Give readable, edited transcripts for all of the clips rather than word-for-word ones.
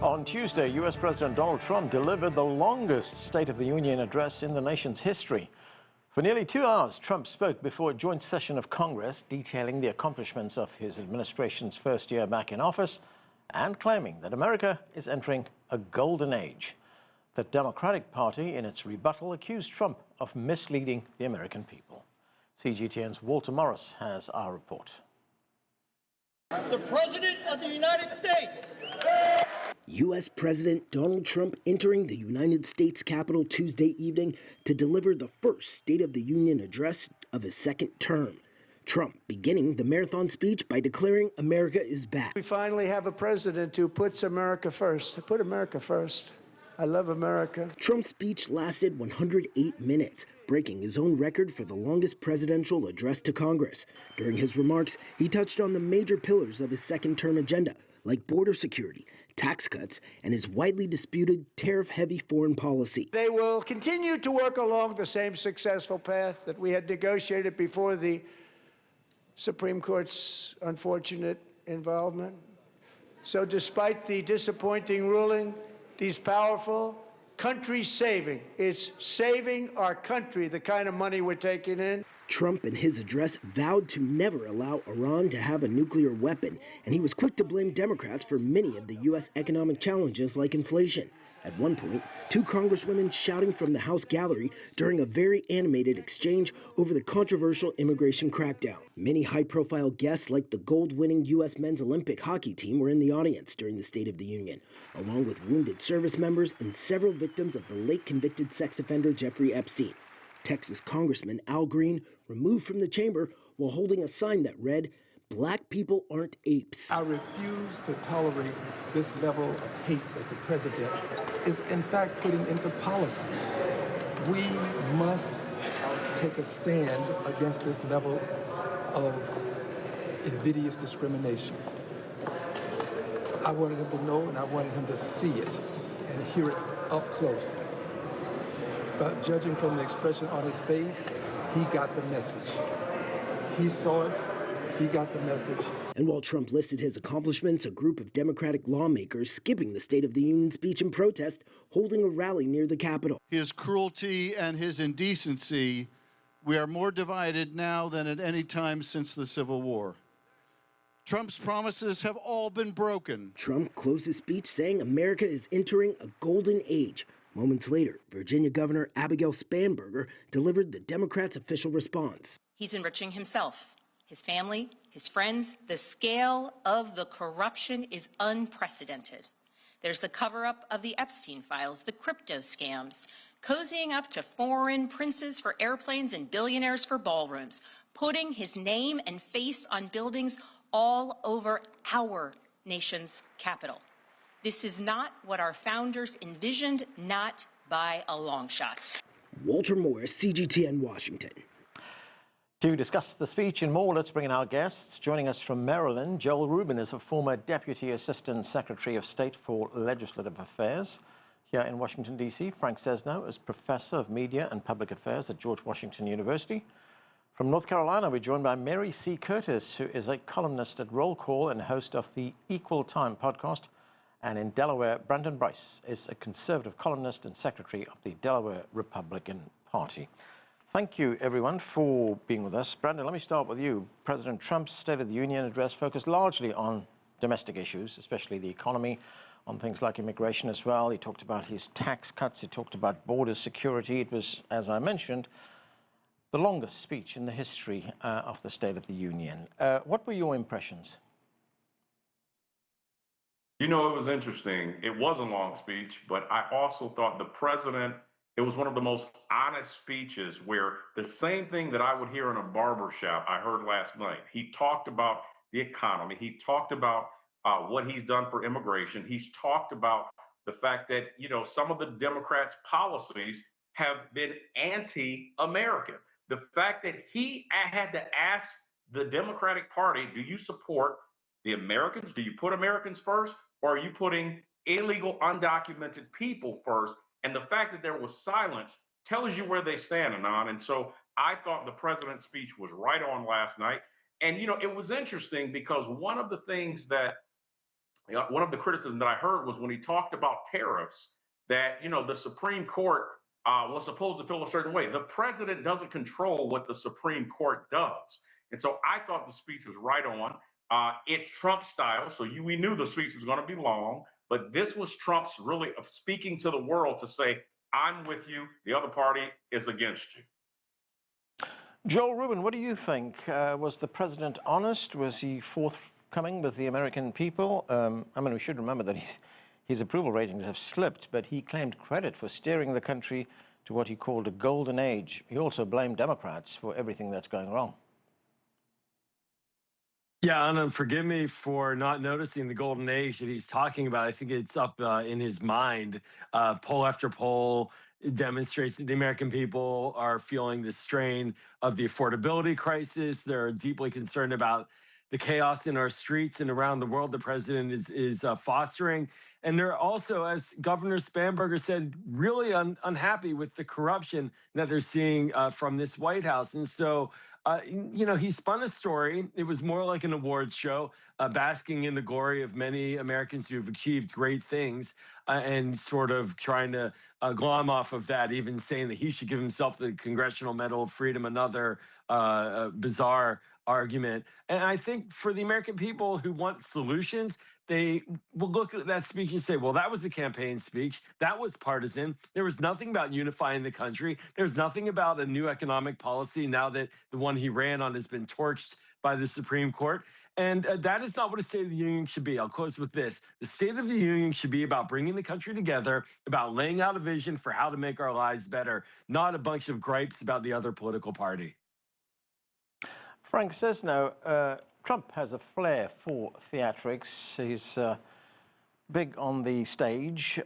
On Tuesday, U.S. President Donald Trump delivered the longest State of the Union address in the nation's history. For nearly 2 hours, Trump spoke before a joint session of Congress, detailing the accomplishments of his administration's first year back in office and claiming that America is entering a golden age. The Democratic Party, in its rebuttal, accused Trump of misleading the American people. CGTN's Walter Morris has our report. The President of the United States. U.S. President Donald Trump entering the United States Capitol Tuesday evening to deliver the first State of the Union address of his second term. Trump beginning the marathon speech by declaring America is back. We finally have a president who puts America first. Put America first. I love America. Trump's speech lasted 108 minutes, breaking his own record for the longest presidential address to Congress. During his remarks, he touched on the major pillars of his second-term agenda, like border security, tax cuts, and his widely disputed tariff-heavy foreign policy. They will continue to work along the same successful path that we had negotiated before the Supreme Court's unfortunate involvement. So despite the disappointing ruling, these powerful, country-saving, it's saving our country, the kind of money we're taking in. Trump, in his address, vowed to never allow Iran to have a nuclear weapon, and he was quick to blame Democrats for many of the U.S. economic challenges like inflation. At one point, 2 congresswomen shouting from the House gallery during a very animated exchange over the controversial immigration crackdown. Many high-profile guests like the gold-winning U.S. men's Olympic hockey team were in the audience during the State of the Union, along with wounded service members and several victims of the late convicted sex offender Jeffrey Epstein. Texas Congressman Al Green removed from the chamber while holding a sign that read, "Black people aren't apes." I refuse to tolerate this level of hate that the president is in fact putting into policy. We must take a stand against this level of invidious discrimination. I wanted him to know and I wanted him to see it and hear it up close. But judging from the expression on his face, he got the message. He saw it. He got the message. And while Trump listed his accomplishments, a group of Democratic lawmakers skipping the State of the Union speech in protest, holding a rally near the Capitol. His cruelty and his indecency, we are more divided now than at any time since the Civil War. Trump's promises have all been broken. Trump closed his speech saying America is entering a golden age. Moments later, Virginia Governor Abigail Spanberger delivered the Democrats' official response. He's enriching himself, his family, his friends. The scale of the corruption is unprecedented. There's the cover-up of the Epstein files, the crypto scams, cozying up to foreign princes for airplanes and billionaires for ballrooms, putting his name and face on buildings all over our nation's capital. This is not what our founders envisioned, not by a long shot. Walter Morris, CGTN, Washington. To discuss the speech and more, let's bring in our guests. Joining us from Maryland, Joel Rubin is a former Deputy Assistant Secretary of State for Legislative Affairs. Here in Washington, D.C., Frank Sesno is Professor of Media and Public Affairs at George Washington University. From North Carolina, we're joined by Mary C. Curtis, who is a columnist at Roll Call and host of the Equal Time podcast. And in Delaware, Brandon Brice is a conservative columnist and secretary of the Delaware Republican Party. Thank you, everyone, for being with us. Brandon, let me start with you. President Trump's State of the Union address focused largely on domestic issues, especially the economy, on things like immigration as well. He talked about his tax cuts. He talked about border security. It was, as I mentioned, the longest speech in the history of the State of the Union. What were your impressions? You know, it was interesting. It was a long speech, but I also thought the president, it was one of the most honest speeches where the same thing that I would hear in a barber shop, I heard last night. He talked about the economy. He talked about what he's done for immigration. He's talked about the fact that, you know, some of the Democrats' policies have been anti-American. The fact that he had to ask the Democratic Party, do you support the Americans? Do you put Americans first? Or are you putting illegal, undocumented people first? And the fact that there was silence tells you where they stand, Anand. And so I thought the president's speech was right on last night. And, you know, it was interesting because one of the things that one of the criticisms that I heard was when he talked about tariffs, that, the Supreme Court was supposed to feel a certain way. The president doesn't control what the Supreme Court does. And so I thought the speech was right on. It's Trump style, so we knew the speech was going to be long, but this was Trump's really speaking to the world to say, I'm with you, the other party is against you. Joel Rubin, what do you think? Was the president honest? Was he forthcoming with the American people? We should remember that his approval ratings have slipped, but he claimed credit for steering the country to what he called a golden age. He also blamed Democrats for everything that's going wrong. Yeah, Anna, forgive me for not noticing the golden age that he's talking about. I think it's up in his mind. Poll after poll demonstrates that the American people are feeling the strain of the affordability crisis. They're deeply concerned about the chaos in our streets and around the world the president is fostering. And they're also, as Governor Spanberger said, really unhappy with the corruption that they're seeing from this White House. And so, he spun a story. It was more like an awards show, basking in the glory of many Americans who've achieved great things and sort of trying to glom off of that, even saying that he should give himself the Congressional Medal of Freedom, another bizarre argument. And I think for the American people who want solutions, they will look at that speech and say, well, that was a campaign speech. That was partisan. There was nothing about unifying the country. There's nothing about a new economic policy now that the one he ran on has been torched by the Supreme Court. And that is not what a State of the Union should be. I'll close with this. The State of the Union should be about bringing the country together, about laying out a vision for how to make our lives better, not a bunch of gripes about the other political party. Frank Sesno, Trump has a flair for theatrics. He's big on the stage.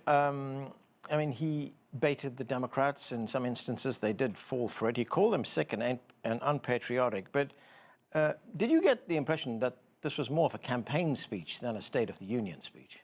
He baited the Democrats in some instances. They did fall for it. He called them sick and unpatriotic. But did you get the impression that this was more of a campaign speech than a State of the Union speech?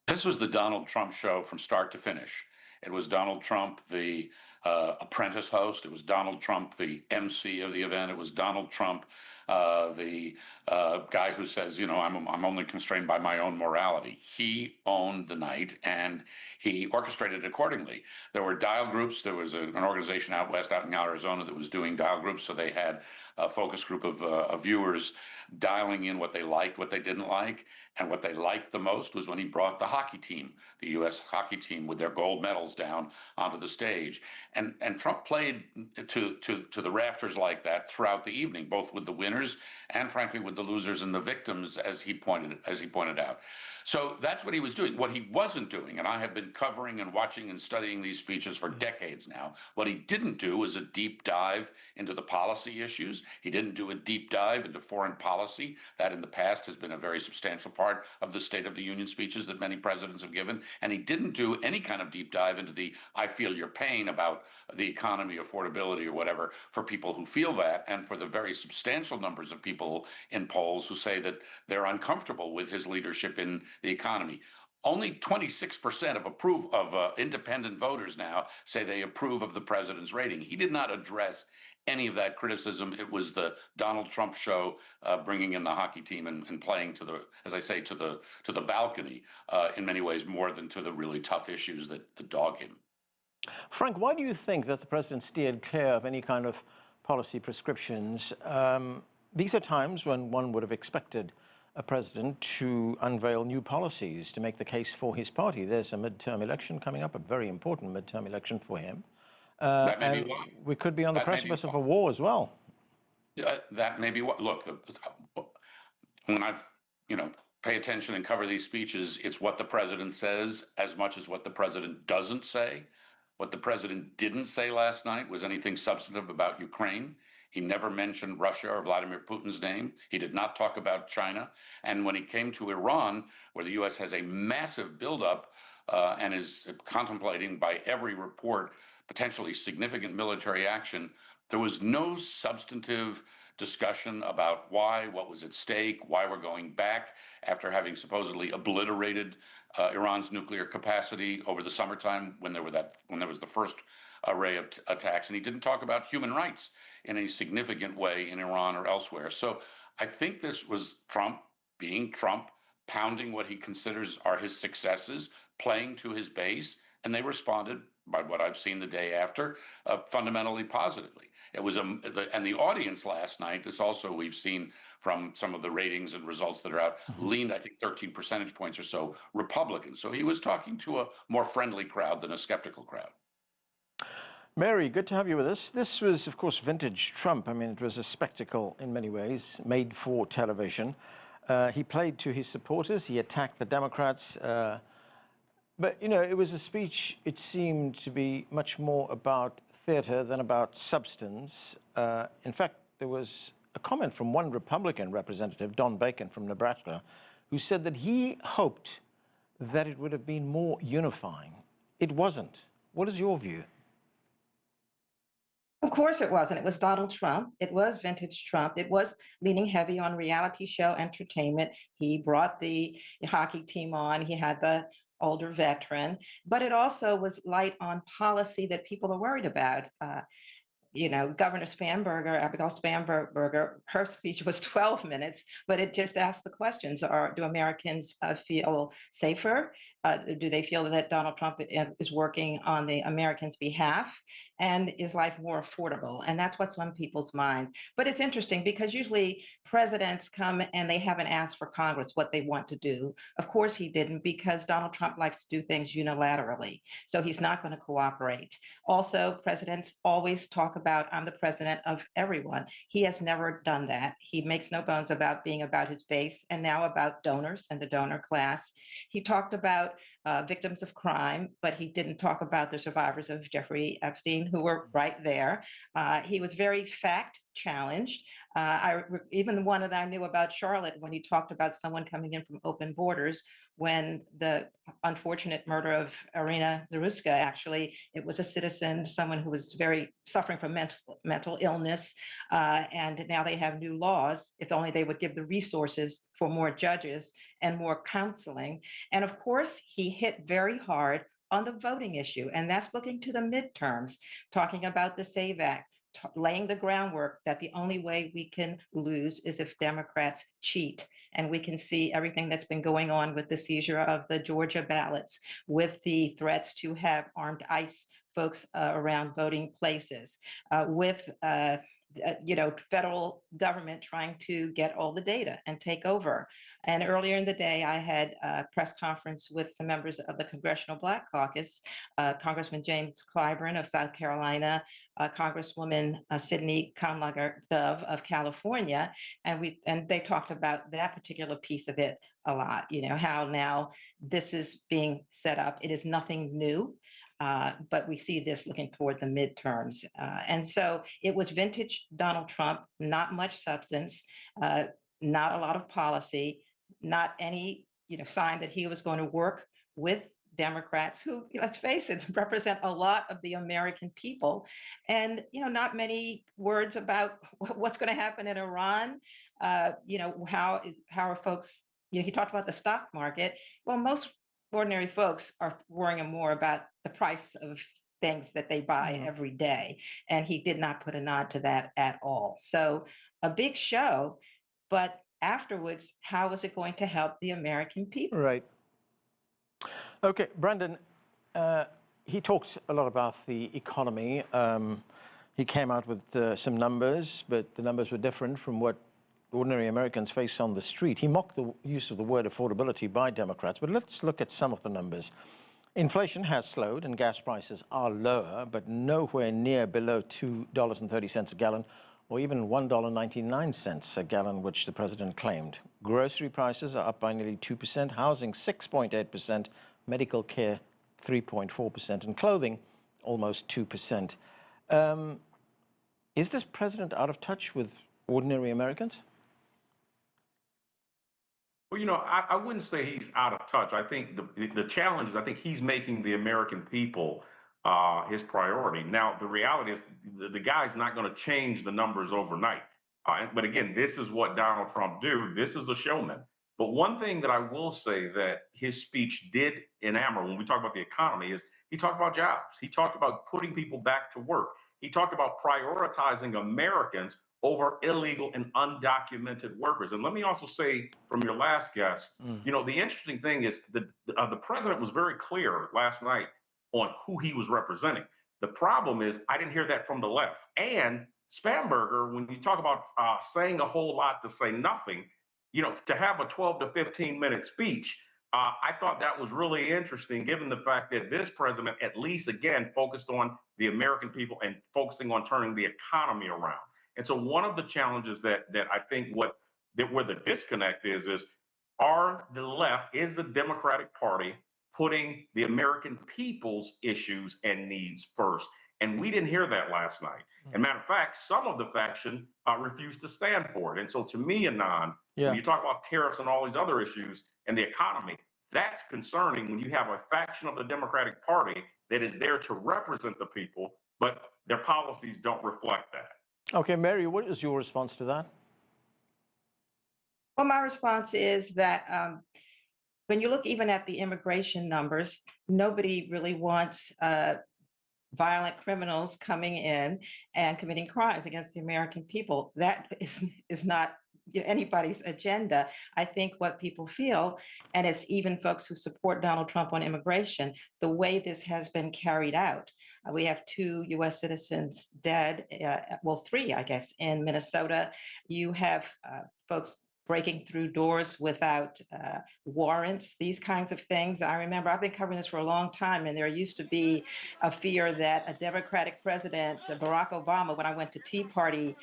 This was the Donald Trump show from start to finish. It was Donald Trump, the apprentice host. It was Donald Trump, the MC of the event. It was Donald Trump, the guy who says, I'm only constrained by my own morality. He owned the night, and he orchestrated accordingly. There were dial groups. There was an organization out west, out in Arizona, that was doing dial groups. So they had a focus group of viewers dialing in what they liked, what they didn't like. And what they liked the most was when he brought the hockey team, the U.S. hockey team with their gold medals down onto the stage. And Trump played to the rafters like that throughout the evening, both with the winners and, frankly, with the losers and the victims, as he pointed out. So that's what he was doing. What he wasn't doing, and I have been covering and watching and studying these speeches for decades now, what he didn't do was a deep dive into the policy issues. He didn't do a deep dive into foreign policy. That in the past has been a very substantial part of the State of the Union speeches that many presidents have given. And he didn't do any kind of deep dive into the I feel your pain about the economy, affordability, or whatever, for people who feel that, and for the very substantial numbers of people in polls who say that they're uncomfortable with his leadership in the economy. Only 26% of independent voters now say they approve of the president's rating. He did not address any of that criticism. It was the Donald Trump show, bringing in the hockey team and playing to the, as I say, to the balcony, in many ways more than to the really tough issues that dog him. Frank, why do you think that the president steered clear of any kind of policy prescriptions? These are times when one would have expected a president to unveil new policies to make the case for his party. There's a midterm election coming up, a very important midterm election for him. And we could be on the precipice of a war as well. That may be what. Look, when I've pay attention and cover these speeches, it's what the president says as much as what the president doesn't say. What the president didn't say last night was anything substantive about Ukraine. He never mentioned Russia or Vladimir Putin's name. He did not talk about China. And when he came to Iran, where the U.S. has a massive buildup and is contemplating, by every report, potentially significant military action, there was no substantive discussion about why, what was at stake, why we're going back after having supposedly obliterated Iran's nuclear capacity over the summertime when there was the first array of attacks. And he didn't talk about human rights in a significant way in Iran or elsewhere. So I think this was Trump being Trump, pounding what he considers are his successes, playing to his base, and they responded, by what I've seen the day after, fundamentally positively. It was and the audience last night, this also we've seen from some of the ratings and results that are out, leaned, I think, 13 percentage points or so Republican. So he was talking to a more friendly crowd than a skeptical crowd. Mary, good to have you with us. This was, of course, vintage Trump. I mean, it was a spectacle in many ways, made for television. He played to his supporters. He attacked the Democrats. But, you know, it was a speech, it seemed to be much more about theater than about substance. In fact, there was a comment from one Republican representative, Don Bacon from Nebraska, who said that he hoped that it would have been more unifying. It wasn't. What is your view? Of course it wasn't. It was Donald Trump. It was vintage Trump. It was leaning heavy on reality show entertainment. He brought the hockey team on. He had the older veteran, but it also was light on policy that people are worried about. You know, Governor Spanberger, Abigail Spanberger, her speech was 12 minutes, but it just asked the questions: do Americans feel safer? Do they feel that Donald Trump is working on the Americans' behalf? And is life more affordable? And that's what's on people's mind. But it's interesting because usually presidents come and they haven't asked for Congress what they want to do. Of course he didn't, because Donald Trump likes to do things unilaterally. So he's not going to cooperate. Also, presidents always talk about, I'm the president of everyone. He has never done that. He makes no bones about being about his base and now about donors and the donor class. He talked about victims of crime, but he didn't talk about the survivors of Jeffrey Epstein, who were right there. He was very fact challenged. Even the one that I knew about Charlotte, when he talked about someone coming in from open borders, when the unfortunate murder of Irina Zaruska, actually, it was a citizen, someone who was very suffering from mental illness. And now they have new laws. If only they would give the resources for more judges and more counseling. And of course, he hit very hard on the voting issue, and that's looking to the midterms, talking about the SAVE Act, laying the groundwork that the only way we can lose is if Democrats cheat. And we can see everything that's been going on with the seizure of the Georgia ballots, with the threats to have armed ICE folks around voting places, with federal government trying to get all the data and take over. And earlier in the day, I had a press conference with some members of the Congressional Black Caucus, Congressman James Clyburn of South Carolina, Congresswoman Sidney Kamlager-Dove of California, and they talked about that particular piece of it a lot. You know, how now this is being set up. It is nothing new. But we see this looking toward the midterms. And so it was vintage Donald Trump, not much substance, not a lot of policy, not any sign that he was going to work with Democrats who, let's face it, represent a lot of the American people, and not many words about what's going to happen in Iran. How are folks? He talked about the stock market. Well, most ordinary folks are worrying more about the price of things that they buy every day, and he did not put a nod to that at all. So a big show, but afterwards, how is it going to help the American people? Right. Okay, Brandon, he talked a lot about the economy. He came out with some numbers, but the numbers were different from what ordinary Americans face on the street. He mocked the use of the word affordability by Democrats, but let's look at some of the numbers. Inflation has slowed and gas prices are lower, but nowhere near below $2.30 a gallon, or even $1.99 a gallon, which the president claimed. Grocery prices are up by nearly 2%, housing 6.8%, medical care 3.4%, and clothing almost 2%. Is this president out of touch with ordinary Americans? Well, I wouldn't say he's out of touch. I think the challenge is I think he's making the American people his priority. Now, the reality is the guy's not going to change the numbers overnight. But again, this is what Donald Trump do. This is a showman. But one thing that I will say that his speech did enamor when we talk about the economy is he talked about jobs. He talked about putting people back to work. He talked about prioritizing Americans over illegal and undocumented workers. And let me also say from your last guest, you know, the interesting thing is the president was very clear last night on who he was representing. The problem is I didn't hear that from the left. And Spamberger, when you talk about saying a whole lot to say nothing, you know, to have a 12 to 15-minute speech, I thought that was really interesting, given the fact that this president, at least again, focused on the American people and focusing on turning the economy around. And so one of the challenges that I think where the disconnect is are the left, is the Democratic Party putting the American people's issues and needs first? And we didn't hear that last night. And matter of fact, some of the faction refused to stand for it. And so to me, Anand, when you talk about tariffs and all these other issues and the economy, that's concerning when you have a faction of the Democratic Party that is there to represent the people, but their policies don't reflect that. Okay, Mary, what is your response to that? Well, my response is that when you look even at the immigration numbers, nobody really wants violent criminals coming in and committing crimes against the American people. That is not anybody's agenda. I think what people feel, and it's even folks who support Donald Trump on immigration, the way this has been carried out. We have 2 U.S. citizens dead, well, 3, I guess, in Minnesota. You have folks breaking through doors without warrants, these kinds of things. I remember I've been covering this for a long time, and there used to be a fear that a Democratic president, Barack Obama, when I went to Tea Party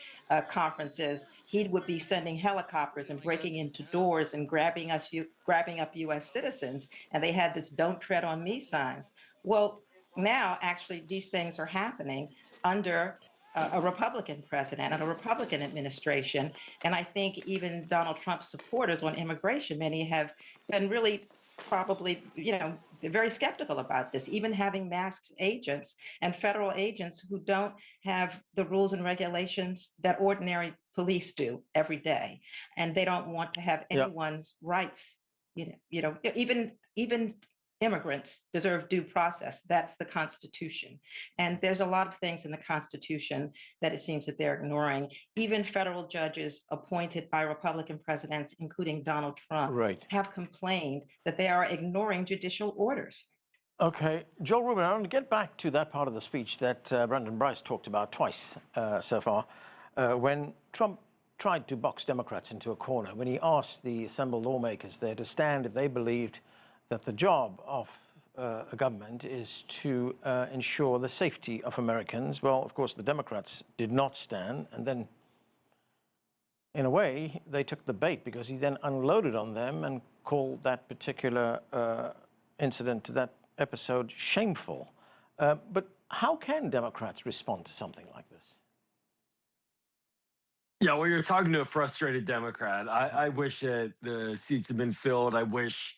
conferences, he would be sending helicopters and breaking into doors and grabbing up U.S. citizens, and they had this "Don't Tread on Me" signs. Well, now actually these things are happening under a Republican president and a Republican administration. And I think even Donald Trump's supporters on immigration, many have been really probably, they're very skeptical about this, even having masked agents and federal agents who don't have the rules and regulations that ordinary police do every day. And they don't want to have anyone's rights, even immigrants deserve due process. That's the Constitution. And there's a lot of things in the Constitution that it seems that they're ignoring. Even federal judges appointed by Republican presidents, including Donald Trump, have complained that they are ignoring judicial orders. Okay, Joel Rubin, I want to get back to that part of the speech that Brandon Brice talked about twice so far, when Trump tried to box Democrats into a corner, when he asked the assembled lawmakers there to stand if they believed that the job of a government is to ensure the safety of Americans. Well, of course, the Democrats did not stand, and then, in a way, they took the bait, because he then unloaded on them and called that particular incident, that episode, shameful. But how can Democrats respond to something like this? Yeah, well, you're talking to a frustrated Democrat. I wish that the seats had been filled. I wish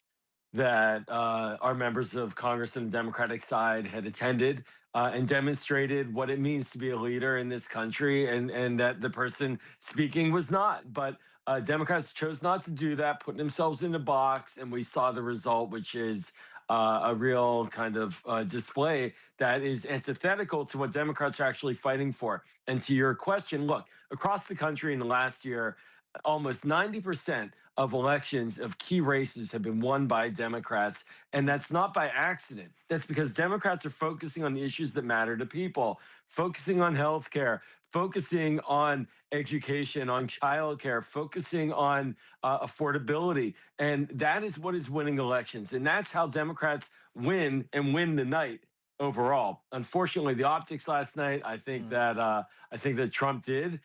that our members of Congress and the Democratic side had attended and demonstrated what it means to be a leader in this country, and that the person speaking was not. But Democrats chose not to do that, putting themselves in a box, and we saw the result, which is a real kind of display that is antithetical to what Democrats are actually fighting for. And to your question, look, across the country in the last year, almost 90% of elections of key races have been won by Democrats. And that's not by accident. That's because Democrats are focusing on the issues that matter to people, focusing on healthcare, focusing on education, on childcare, focusing on affordability. And that is what is winning elections. And that's how Democrats win, and win the night overall. Unfortunately, the optics last night, I think that Trump did,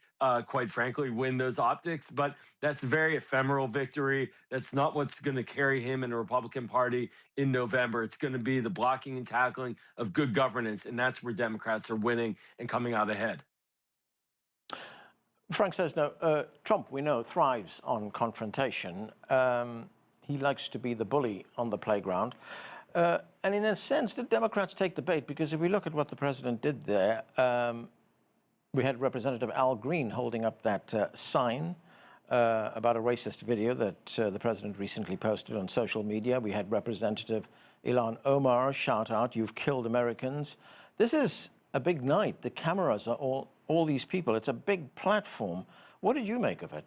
quite frankly, win those optics, but that's a very ephemeral victory. That's not what's going to carry him in the Republican Party in November. It's going to be the blocking and tackling of good governance, and that's where Democrats are winning and coming out ahead. Frank Sesno, Trump, we know, thrives on confrontation. He likes to be the bully on the playground. And in a sense, did Democrats take the bait? Because if we look at what the president did there, we had Representative Al Green holding up that sign about a racist video that the president recently posted on social media. We had Representative Ilhan Omar shout out, "You've killed Americans." This is a big night. The cameras are all all these people. It's a big platform. What did you make of it?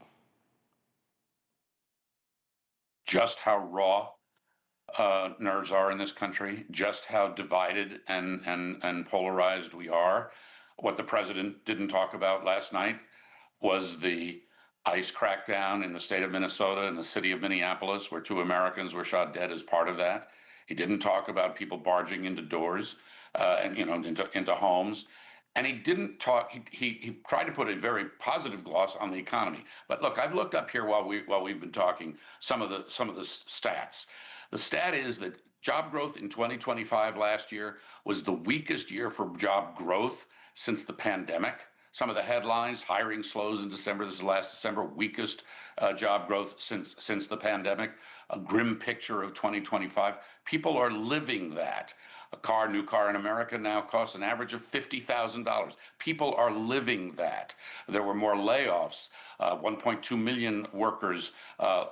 Just how raw nerves are in this country, just how divided and polarized we are. What the president didn't talk about last night was the ICE crackdown in the state of Minnesota and the city of Minneapolis, where 2 Americans were shot dead as part of that. He didn't talk about people barging into doors and into homes. And he didn't talk. He tried to put a very positive gloss on the economy. But look, I've looked up here while we've been talking some of the stats. The stat is that job growth in 2025 last year was the weakest year for job growth since the pandemic. Some of the headlines: hiring slows in December. This is last December, weakest job growth since the pandemic. A grim picture of 2025. People are living that. A new car in America now costs an average of $50,000. People are living that. There were more layoffs, 1.2 million workers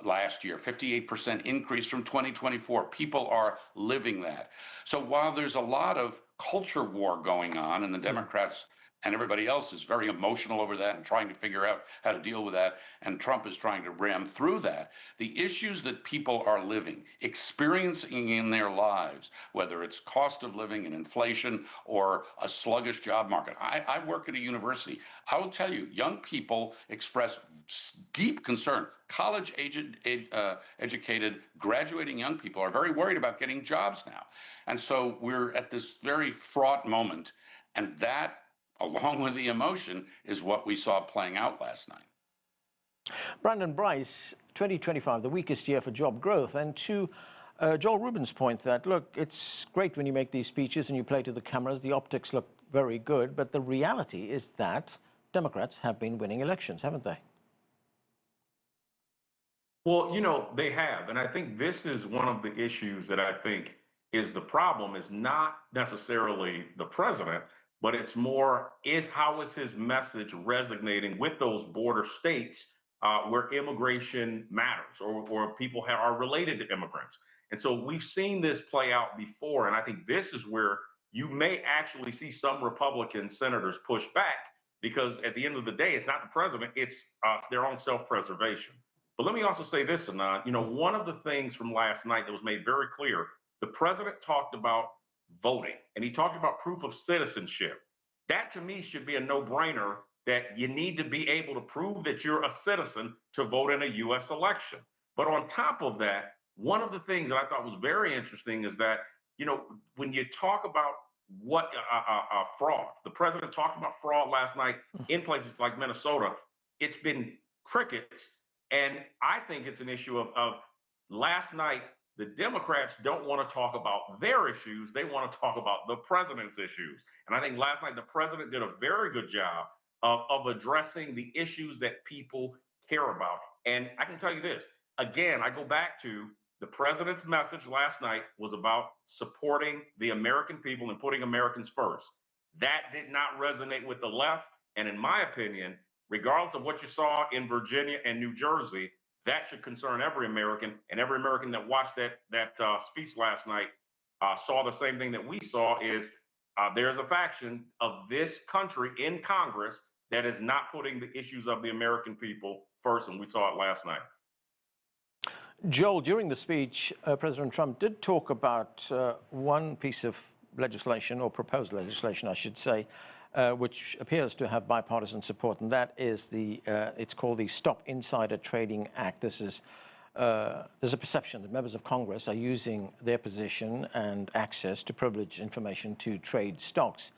last year, 58% increase from 2024. People are living that. So while there's a lot of culture war going on, and the Democrats and everybody else is very emotional over that and trying to figure out how to deal with that, and Trump is trying to ram through that, the issues that people are living, experiencing in their lives, whether it's cost of living and inflation or a sluggish job market. I work at a university. I will tell you, young people express deep concern. College-educated, graduating young people are very worried about getting jobs now. And so we're at this very fraught moment, and that, along with the emotion, is what we saw playing out last night. Brandon, Brice, 2025, the weakest year for job growth. And to Joel Rubin's point that, look, it's great when you make these speeches and you play to the cameras, the optics look very good, but the reality is that Democrats have been winning elections, haven't they? Well, they have. And I think this is one of the issues that I think is the problem, is not necessarily the president, but it's more how is his message resonating with those border states where immigration matters, or people are related to immigrants. And so we've seen this play out before, and I think this is where you may actually see some Republican senators push back, because at the end of the day, it's not the president, it's their own self-preservation. But let me also say this, Anand, one of the things from last night that was made very clear, the president talked about voting, and he talked about proof of citizenship. That to me should be a no-brainer, that you need to be able to prove that you're a citizen to vote in a U.S. election. But on top of that, one of the things that I thought was very interesting is that, when you talk about what fraud, the president talked about fraud last night in places like Minnesota. It's been crickets. And I think it's an issue of last night, the Democrats don't want to talk about their issues. They want to talk about the president's issues. And I think last night, the president did a very good job of addressing the issues that people care about. And I can tell you this, again, I go back to the president's message last night was about supporting the American people and putting Americans first. That did not resonate with the left. And in my opinion, regardless of what you saw in Virginia and New Jersey, that should concern every American, and every American that watched that speech last night saw the same thing that we saw, is there's a faction of this country in Congress that is not putting the issues of the American people first, and we saw it last night. Joel, during the speech, President Trump did talk about one piece of legislation, or proposed legislation, I should say, which appears to have bipartisan support, and that is it's called the Stop Insider Trading Act. This is there's a perception that members of Congress are using their position and access to privileged information to trade stocks.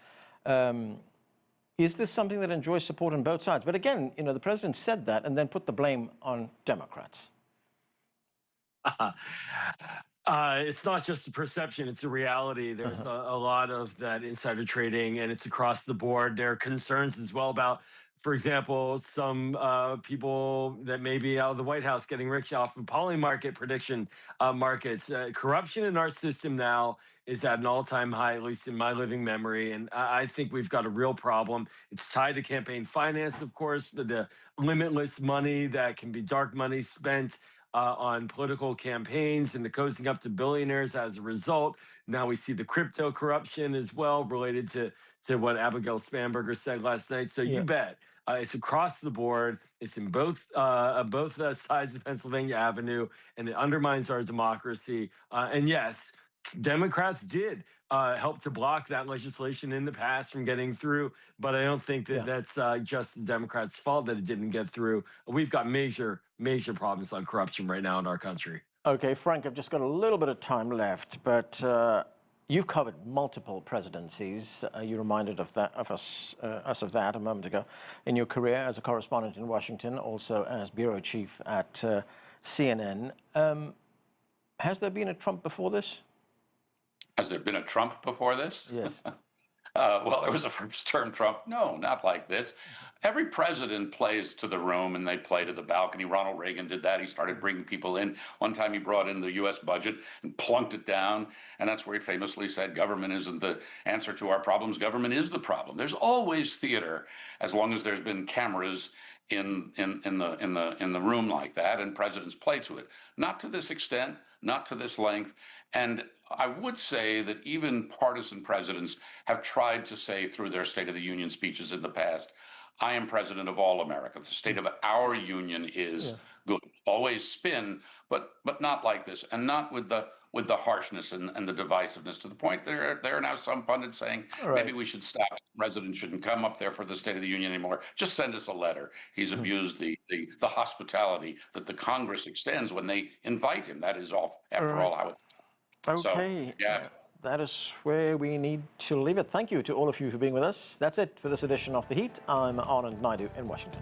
Is this something that enjoys support on both sides? But again, the president said that and then put the blame on Democrats. It's not just a perception, it's a reality. There's a lot of that insider trading, and it's across the board. There are concerns as well about, for example, some people that may be out of the White House getting rich off of poly market prediction markets. Corruption in our system now is at an all-time high, at least in my living memory, and I think we've got a real problem. It's tied to campaign finance, of course, but the limitless money that can be dark money spent on political campaigns and the cozying up to billionaires as a result. Now we see the crypto corruption as well related to what Abigail Spanberger said last night. So you bet. It's across the board. It's in both sides of Pennsylvania Avenue, and it undermines our democracy. And yes, Democrats did help to block that legislation in the past from getting through, but I don't think that that's just the Democrats' fault that it didn't get through. We've got major problems on corruption right now in our country. Okay, Frank, I've just got a little bit of time left, but you've covered multiple presidencies. You reminded us of that a moment ago in your career as a correspondent in Washington, also as bureau chief at CNN. Has there been a Trump before this? Has there been a Trump before this? Yes. Well, there was a first-term Trump. No, not like this. Every president plays to the room and they play to the balcony. Ronald Reagan did that. He started bringing people in. One time he brought in the U.S. budget and plunked it down. And that's where he famously said, government isn't the answer to our problems. Government is the problem. There's always theater as long as there's been cameras in the room like that, and presidents play to it. Not to this extent, not to this length. And I would say that even partisan presidents have tried to say through their State of the Union speeches in the past, I am president of all America. The state of our union is good. Always spin, but not like this, and not with the harshness and the divisiveness, to the point there are now some pundits saying maybe we should stop. The president shouldn't come up there for the State of the Union anymore. Just send us a letter. He's abused the hospitality that the Congress extends when they invite him. That is all, after all, how it. Okay. So, yeah. That is where we need to leave it. Thank you to all of you for being with us. That's it for this edition of The Heat. I'm Anand Naidu in Washington.